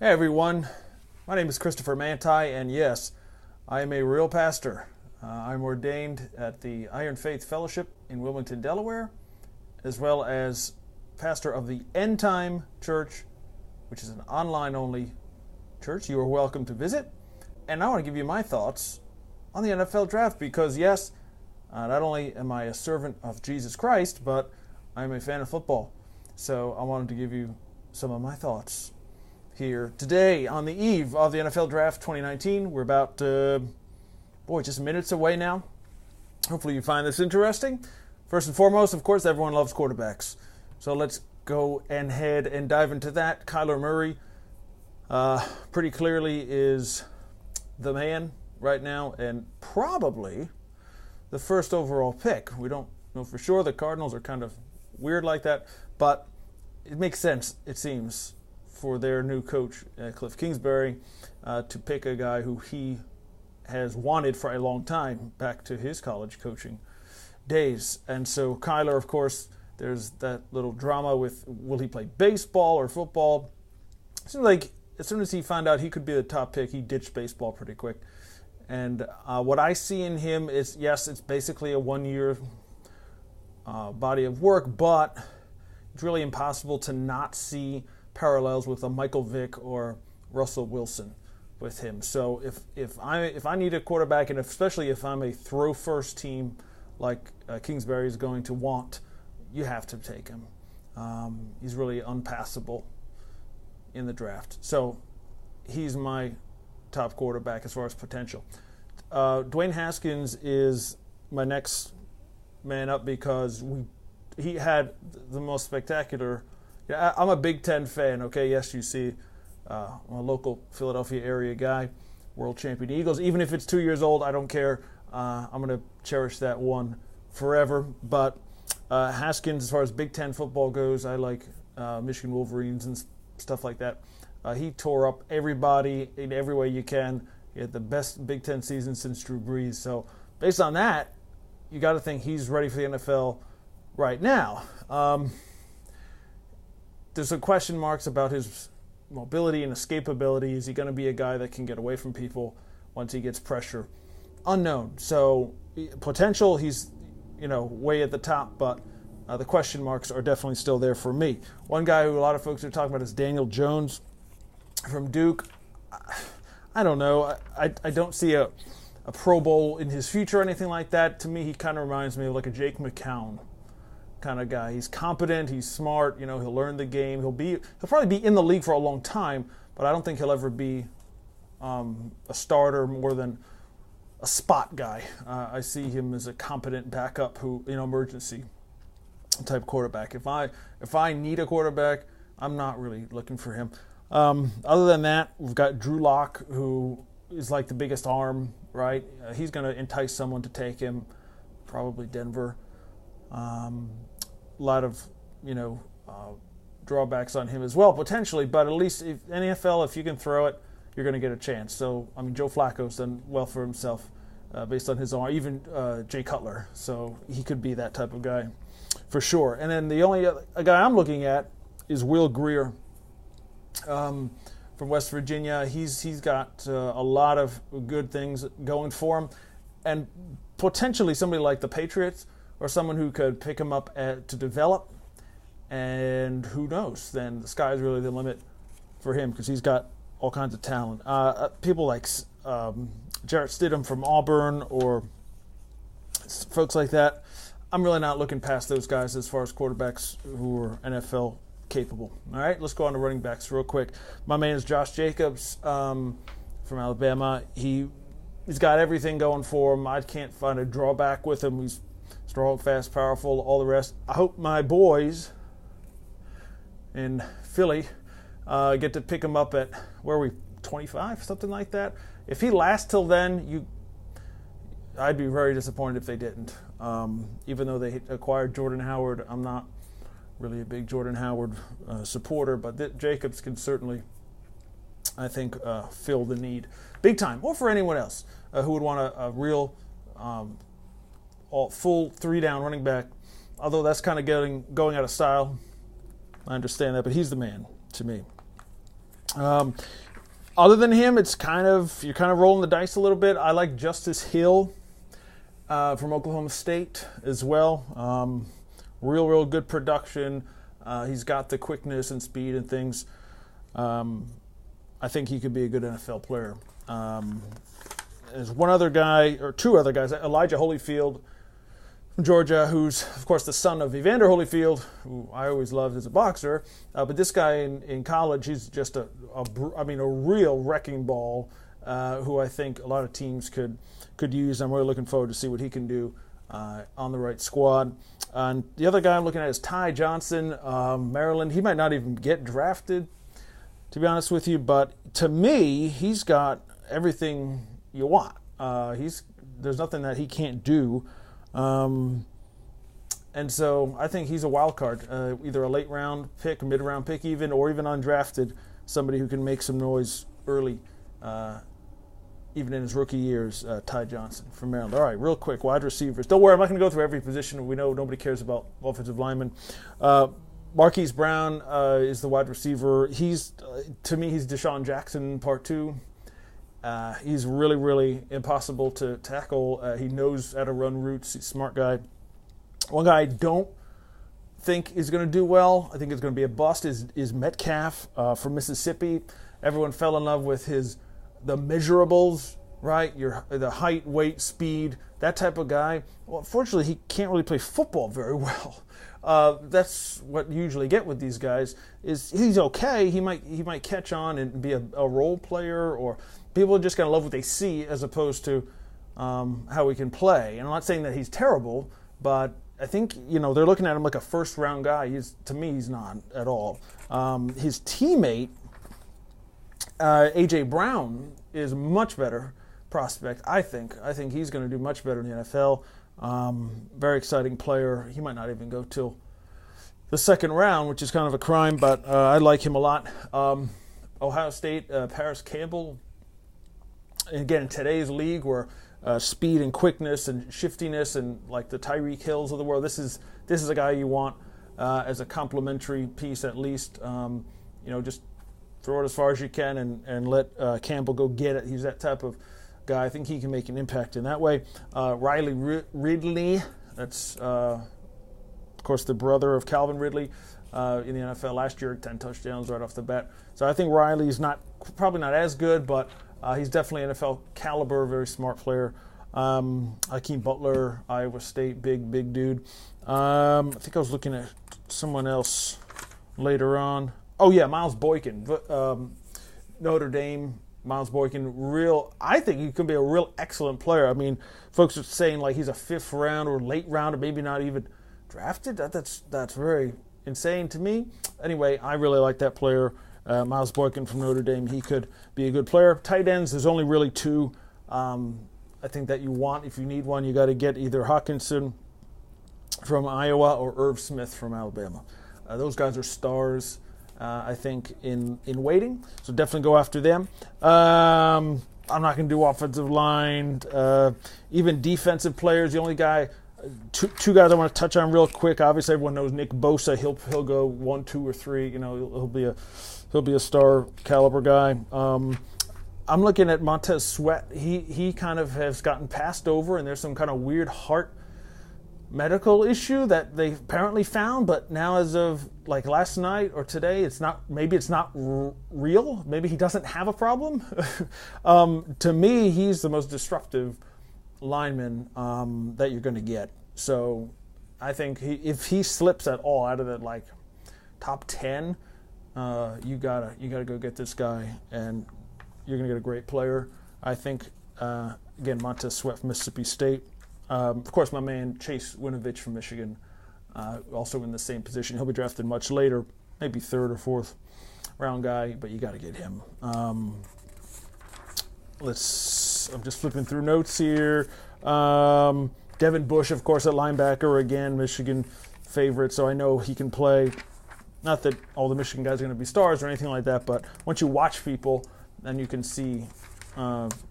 Hey everyone, my name is Christopher Manti, and yes, I am a real pastor. I'm ordained at the Iron Faith Fellowship in Wilmington, Delaware, as well as pastor of the End Time Church, which is an online-only church. You are welcome to visit. And I want to give you my thoughts on the NFL draft because, yes, not only am I a servant of Jesus Christ, but I'm a fan of football. So I wanted to give you some of my thoughts here today on the eve of the NFL Draft 2019. We're about, just minutes away now. Hopefully you find this interesting. First and foremost, of course, everyone loves quarterbacks. So let's go ahead and dive into that. Kyler Murray pretty clearly is the man right now and probably the first overall pick. We don't know for sure. The Cardinals are kind of weird like that, but it makes sense, it seems, for their new coach, Cliff Kingsbury, to pick a guy who he has wanted for a long time, back to his college coaching days. And so Kyler, of course, there's that little drama with will he play baseball or football. It seems like as soon as he found out he could be the top pick, he ditched baseball pretty quick. And what I see in him is, yes, it's basically a one-year body of work, but it's really impossible to not see parallels with a Michael Vick or Russell Wilson with him. So if I need a quarterback, and especially if I'm a throw first team like Kingsbury is going to want, you have to take him. He's really unpassable in the draft. So he's my top quarterback as far as potential. Dwayne Haskins is my next man up because he had the most spectacular. I'm a Big Ten fan, okay? Yes, you see, I'm a local Philadelphia area guy, world champion Eagles. Even if it's 2 years old, I don't care. I'm going to cherish that one forever. But Haskins, as far as Big Ten football goes, I like Michigan Wolverines and stuff like that. He tore up everybody in every way you can. He had the best Big Ten season since Drew Brees. So based on that, you got to think he's ready for the NFL right now. There's some question marks about his mobility and escapability. Is he going to be a guy that can get away from people once he gets pressure? Unknown. So potential, he's way at the top, but the question marks are definitely still there for me. One guy who a lot of folks are talking about is Daniel Jones from Duke. I don't know. I don't see a Pro Bowl in his future or anything like that. To me, he kind of reminds me of like a Jake McCown kind of guy. He's competent, he's smart, he'll learn the game. He'll probably be in the league for a long time, but I don't think he'll ever be a starter more than a spot guy. I see him as a competent backup who, emergency type quarterback. If I need a quarterback, I'm not really looking for him. Other than that, we've got Drew Lock, who is like the biggest arm, right? He's going to entice someone to take him, probably Denver. A lot of, drawbacks on him as well, potentially, but at least if NFL, if you can throw it, you're going to get a chance. So, Joe Flacco's done well for himself based on his arm, even Jay Cutler. So he could be that type of guy for sure. And then the only other guy I'm looking at is Will Grier from West Virginia. He's got a lot of good things going for him, and potentially somebody like the Patriots or someone who could pick him up to develop, and who knows, then the sky's really the limit for him because he's got all kinds of talent. People like Jarrett Stidham from Auburn or folks like that, I'm really not looking past those guys as far as quarterbacks who are NFL capable. All right, let's go on to running backs real quick. My man is Josh Jacobs from Alabama. He's got everything going for him. I can't find a drawback with him. He's strong, fast, powerful, all the rest. I hope my boys in Philly get to pick him up at, 25, something like that. If he lasts till then, I'd be very disappointed if they didn't. Even though they acquired Jordan Howard, I'm not really a big Jordan Howard supporter, but Jacobs can certainly, I think, fill the need big time, or for anyone else who would want a real full three-down running back, although that's kind of going out of style. I understand that, but he's the man to me. Other than him, you're kind of rolling the dice a little bit. I like Justice Hill from Oklahoma State as well. Real good production. He's got the quickness and speed and things. I think he could be a good NFL player. There's one other guy, or two other guys, Elijah Holyfield from Georgia, who's, of course, the son of Evander Holyfield, who I always loved as a boxer. But this guy in college, he's just a real wrecking ball, who I think a lot of teams could use. I'm really looking forward to see what he can do on the right squad. And the other guy I'm looking at is Ty Johnson, Maryland. He might not even get drafted, to be honest with you, but to me, he's got everything you want. There's nothing that he can't do. And so I think he's a wild card, either a late round pick, mid round pick even, or even undrafted, somebody who can make some noise early, even in his rookie years. Ty Johnson from Maryland. All right, real quick, wide receivers. Don't worry, I'm not going to go through every position. We know nobody cares about offensive linemen. Marquise Brown is the wide receiver. To me, he's Deshaun Jackson part 2. He's really impossible to tackle. He knows how to run routes. He's a smart guy. One guy I don't think is going to do well, I think it's going to be a bust, is Metcalf from Mississippi. Everyone fell in love with the measurables, right? The height, weight, speed, that type of guy. Well, unfortunately, he can't really play football very well. That's what you usually get with these guys. Is he's okay. He might catch on and be a role player, or people are just going to love what they see as opposed to how he can play. And I'm not saying that he's terrible, but I think they're looking at him like a first-round guy. To me, he's not at all. His teammate, A.J. Brown, is much better prospect, I think. I think he's going to do much better in the NFL. Very exciting player. He might not even go till the second round, which is kind of a crime, but I like him a lot. Ohio State, Paris Campbell. Again, in today's league where speed and quickness and shiftiness and like the Tyreek Hills of the world, this is a guy you want as a complementary piece at least. Just throw it as far as you can and let Campbell go get it. He's that type of guy. I think he can make an impact in that way. Riley Ridley, that's of course the brother of Calvin Ridley in the NFL last year, 10 touchdowns right off the bat. So I think Riley's probably not as good, but he's definitely NFL caliber, very smart player. Hakeem Butler, Iowa State, big dude. I think I was looking at someone else later on. Oh yeah, Miles Boykin, Notre Dame. Miles Boykin, I think he could be a real excellent player. I mean, folks are saying like he's a 5th round or late round or maybe not even drafted. That's very insane to me. Anyway, I really like that player, Miles Boykin from Notre Dame. He could be a good player. Tight ends, there's only really 2 I think that you want. If you need one, you got to get either Hawkinson from Iowa or Irv Smith from Alabama. Those guys are stars. I think, in waiting. So definitely go after them. I'm not going to do offensive line. Even defensive players. The only guy, two guys I want to touch on real quick. Obviously, everyone knows Nick Bosa. He'll go 1, 2, or 3. He'll be a star caliber guy. I'm looking at Montez Sweat. He kind of has gotten passed over, and there's some kind of weird heart medical issue that they apparently found, but now as of like last night or today, maybe it's not real. Maybe he doesn't have a problem. To me, he's the most disruptive lineman that you're going to get. So I think if he slips at all out of the like top 10, you gotta go get this guy, and you're going to get a great player. I think again, Montez Sweat from Mississippi State. Of course, my man Chase Winovich from Michigan, also in the same position. He'll be drafted much later, maybe 3rd or 4th round guy, but you got to get him. I'm just flipping through notes here. Devin Bush, of course, at linebacker again, Michigan favorite, so I know he can play. Not that all the Michigan guys are going to be stars or anything like that, but once you watch people, then you can see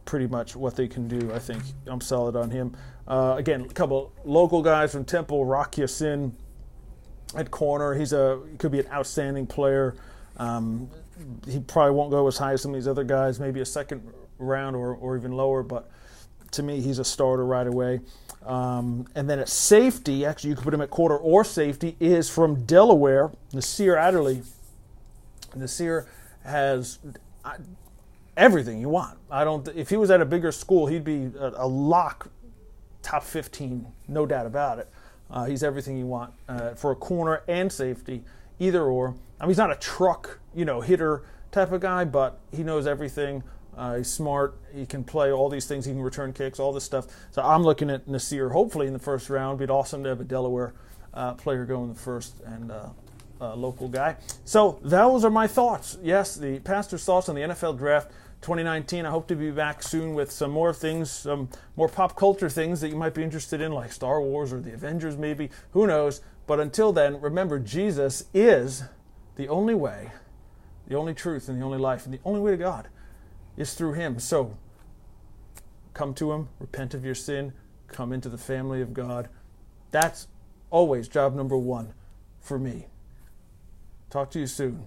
pretty much what they can do. I think I'm solid on him. Again, a couple local guys from Temple, Rock Ya-Sin at corner. He could be an outstanding player. He probably won't go as high as some of these other guys, maybe a second round or even lower, but to me, he's a starter right away. And then at safety, actually you can put him at quarter or safety, is from Delaware, Nasir Adderley. Nasir has everything you want. If he was at a bigger school, he'd be a lock, top 15, no doubt about it. He's everything you want for a corner and safety, either or. I mean, he's not a truck, hitter type of guy, but he knows everything. He's smart. He can play all these things. He can return kicks, all this stuff. So I'm looking at Nasir, hopefully in the first round. It'd be awesome to have a Delaware player go in the first and local guy. So those are my thoughts. Yes, the pastor's thoughts on the NFL Draft 2019. I hope to be back soon with some more things, some more pop culture things that you might be interested in, like Star Wars or the Avengers maybe. Who knows? But until then, remember, Jesus is the only way, the only truth, and the only life, and the only way to God is through him. So come to him, repent of your sin, come into the family of God. That's always job number one for me. Talk to you soon.